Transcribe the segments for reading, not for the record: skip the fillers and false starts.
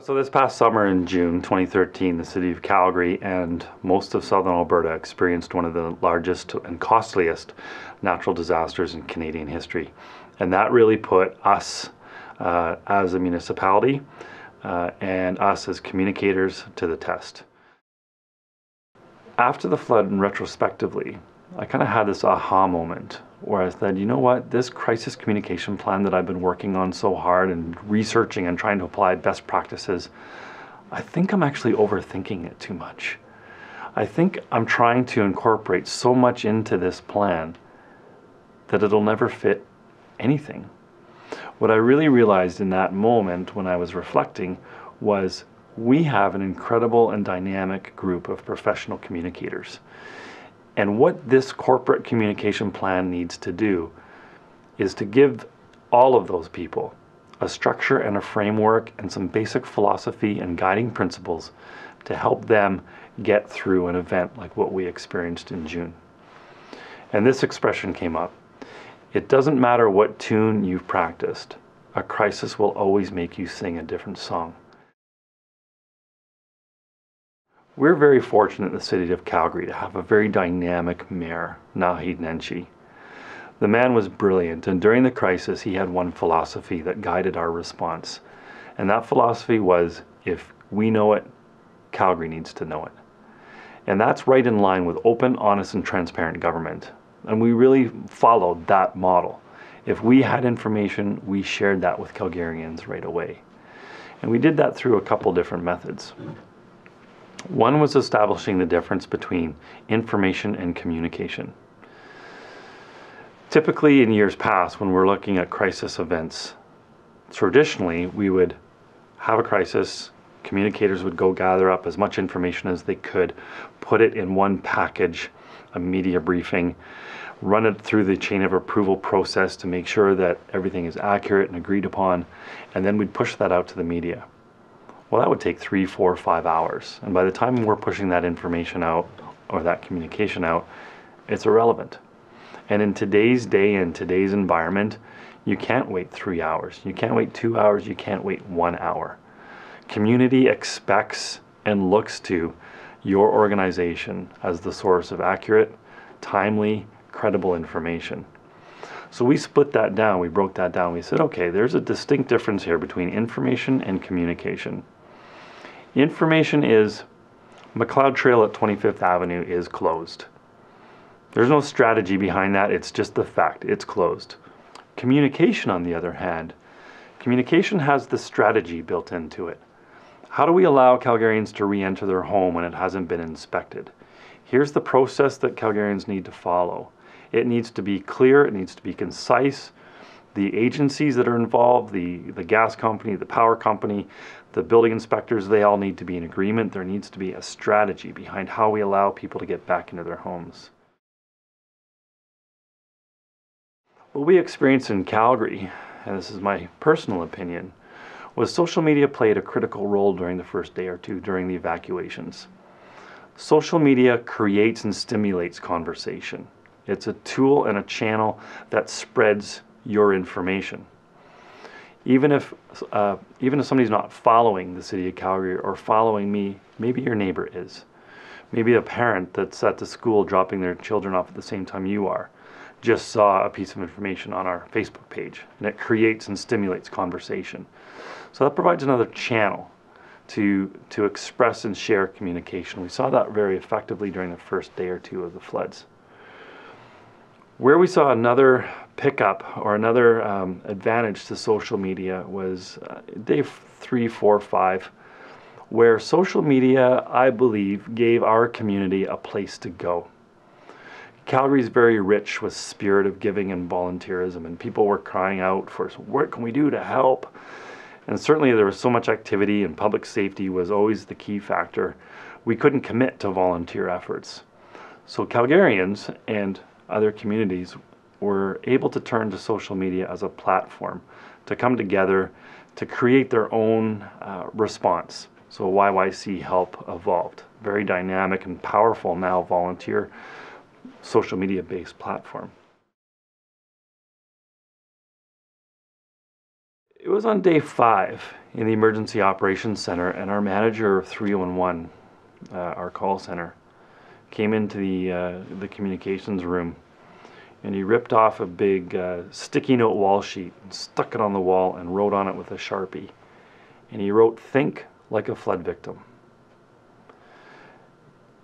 So this past summer in June 2013, the city of Calgary and most of southern Alberta experienced one of the largest and costliest natural disasters in Canadian history. And that really put us as a municipality and us as communicators to the test. After the flood and retrospectively, I kind of had this aha moment where I said, you know what, this crisis communication plan that I've been working on so hard and researching and trying to apply best practices, I think I'm actually overthinking it too much. I think I'm trying to incorporate so much into this plan that it'll never fit anything. What I really realized in that moment when I was reflecting was we have an incredible and dynamic group of professional communicators. And what this corporate communication plan needs to do is to give all of those people a structure and a framework and some basic philosophy and guiding principles to help them get through an event like what we experienced in June. And this expression came up. It doesn't matter what tune you've practiced, a crisis will always make you sing a different song. We're very fortunate in the city of Calgary to have a very dynamic mayor, Naheed Nenshi. The man was brilliant, and during the crisis he had one philosophy that guided our response. And that philosophy was, if we know it, Calgary needs to know it. And that's right in line with open, honest, and transparent government. And we really followed that model. If we had information, we shared that with Calgarians right away. And we did that through a couple different methods. One was establishing the difference between information and communication. Typically in years past, when we're looking at crisis events, traditionally we would have a crisis, communicators would go gather up as much information as they could, put it in one package, a media briefing, run it through the chain of approval process to make sure that everything is accurate and agreed upon, and then we'd push that out to the media. Well, that would take 3, 4, 5 hours. And by the time we're pushing that information out or that communication out, it's irrelevant. And in today's day and today's environment, you can't wait 3 hours. You can't wait 2 hours. You can't wait 1 hour. Community expects and looks to your organization as the source of accurate, timely, credible information. So we split that down. We broke that down. We said, okay, there's a distinct difference here between information and communication. Information is McLeod Trail at 25th Avenue is closed. There's no strategy behind that. It's just the fact. It's closed. Communication, on the other hand, communication has the strategy built into it. How do we allow Calgarians to re-enter their home when it hasn't been inspected? Here's the process that Calgarians need to follow. It needs to be clear. It needs to be concise. The agencies that are involved, the gas company, the power company, the building inspectors, they all need to be in agreement. There needs to be a strategy behind how we allow people to get back into their homes. What we experienced in Calgary, and this is my personal opinion, was social media played a critical role during the first day or two during the evacuations. Social media creates and stimulates conversation. It's a tool and a channel that spreads your information. Even if somebody's not following the city of Calgary or following me, maybe your neighbor is. Maybe a parent that's at the school dropping their children off at the same time you are just saw a piece of information on our Facebook page, and it creates and stimulates conversation. So that provides another channel to express and share communication. We saw that very effectively during the first day or two of the floods. Where we saw another pickup or another advantage to social media was day 3, 4, 5, where social media, I believe, gave our community a place to go. Calgary is very rich with spirit of giving and volunteerism, and people were crying out for what can we do to help. And certainly there was so much activity, and public safety was always the key factor. We couldn't commit to volunteer efforts. So Calgarians and other communities were able to turn to social media as a platform to come together to create their own response. So YYC Help evolved. Very dynamic and powerful now volunteer social media based platform. It was on day 5 in the Emergency Operations Center, and our manager of 311, our call center, came into the communications room, and he ripped off a big sticky note wall sheet and stuck it on the wall and wrote on it with a Sharpie. And he wrote, "Think like a flood victim."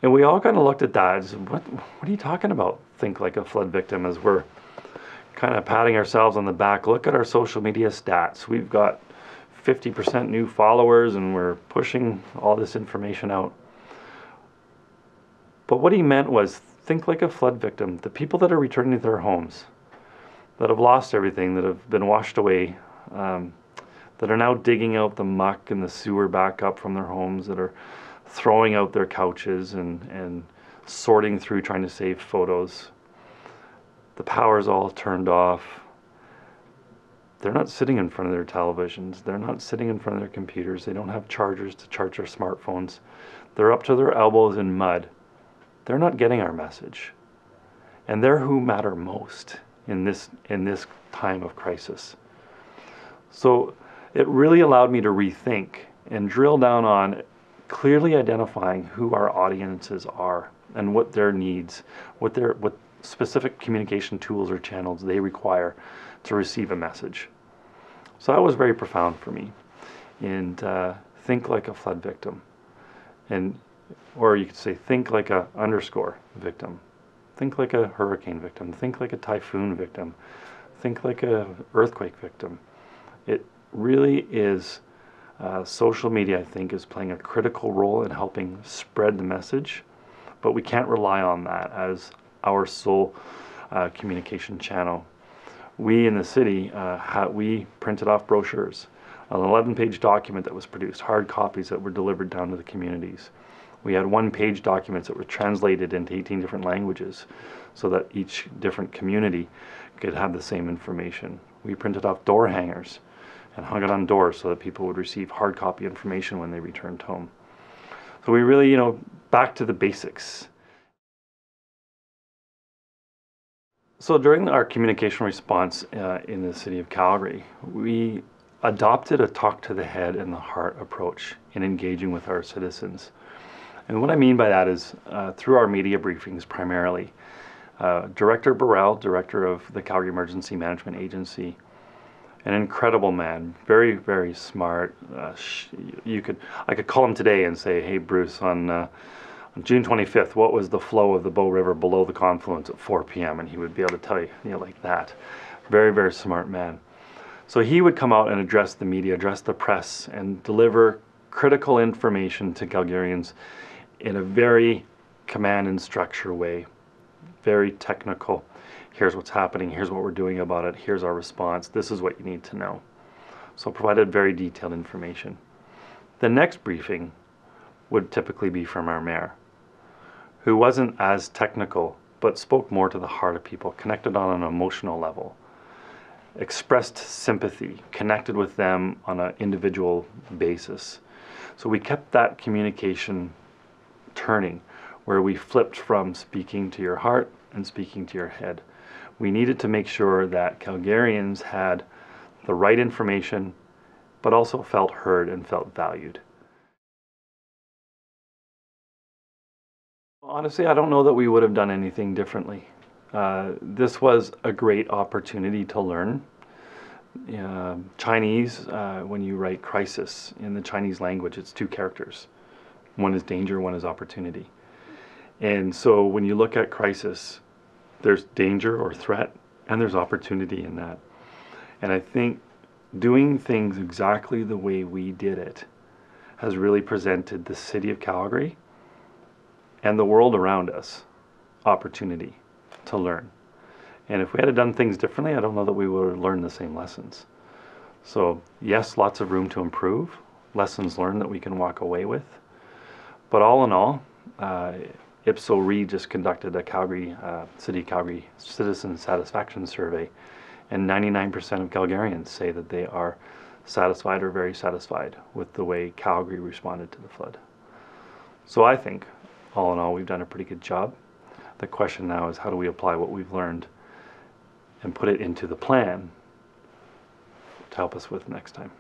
And we all kind of looked at that and said, what are you talking about, think like a flood victim, as we're kind of patting ourselves on the back. Look at our social media stats. We've got 50% new followers and we're pushing all this information out. But what he meant was, think like a flood victim. The people that are returning to their homes, that have lost everything, that have been washed away, that are now digging out the muck and the sewer back up from their homes, that are throwing out their couches and sorting through trying to save photos. The power's all turned off. They're not sitting in front of their televisions. They're not sitting in front of their computers. They don't have chargers to charge their smartphones. They're up to their elbows in mud. They're not getting our message. And they're who matter most in this time of crisis. So it really allowed me to rethink and drill down on clearly identifying who our audiences are and what their needs, what specific communication tools or channels they require to receive a message. So that was very profound for me. And think like a flood victim. Or you could say, think like a _ victim. Think like a hurricane victim. Think like a typhoon victim. Think like a earthquake victim. It really is, social media, I think, is playing a critical role in helping spread the message, but we can't rely on that as our sole communication channel. We in the city, we printed off brochures, an 11-page document that was produced, hard copies that were delivered down to the communities. We had 1-page documents that were translated into 18 different languages so that each different community could have the same information. We printed off door hangers and hung it on doors so that people would receive hard copy information when they returned home. So we really, back to the basics. So during our communication response in the city of Calgary, we adopted a talk to the head and the heart approach in engaging with our citizens. And what I mean by that is through our media briefings primarily, Director Burrell, director of the Calgary Emergency Management Agency, an incredible man, very, very smart. I could call him today and say, "Hey Bruce, on June 25th, what was the flow of the Bow River below the confluence at 4 p.m.?" And he would be able to tell you, like that. Very, very smart man. So he would come out and address the media, address the press, and deliver critical information to Calgarians in a very command and structure way, very technical. Here's what's happening, here's what we're doing about it, here's our response, this is what you need to know. So provided very detailed information. The next briefing would typically be from our mayor, who wasn't as technical, but spoke more to the heart of people, connected on an emotional level, expressed sympathy, connected with them on an individual basis. So we kept that communication turning, where we flipped from speaking to your heart and speaking to your head. We needed to make sure that Calgarians had the right information, but also felt heard and felt valued. Honestly, I don't know that we would have done anything differently. This was a great opportunity to learn. Chinese, when you write crisis in the Chinese language, it's 2 characters. One is danger, one is opportunity. And so when you look at crisis, there's danger or threat, and there's opportunity in that. And I think doing things exactly the way we did it has really presented the city of Calgary and the world around us opportunity to learn. And if we had done things differently, I don't know that we would have learned the same lessons. So yes, lots of room to improve, lessons learned that we can walk away with. But all in all, Ipso Re just conducted a City of Calgary citizen satisfaction survey, and 99% of Calgarians say that they are satisfied or very satisfied with the way Calgary responded to the flood. So I think, all in all, we've done a pretty good job. The question now is, how do we apply what we've learned and put it into the plan to help us with next time.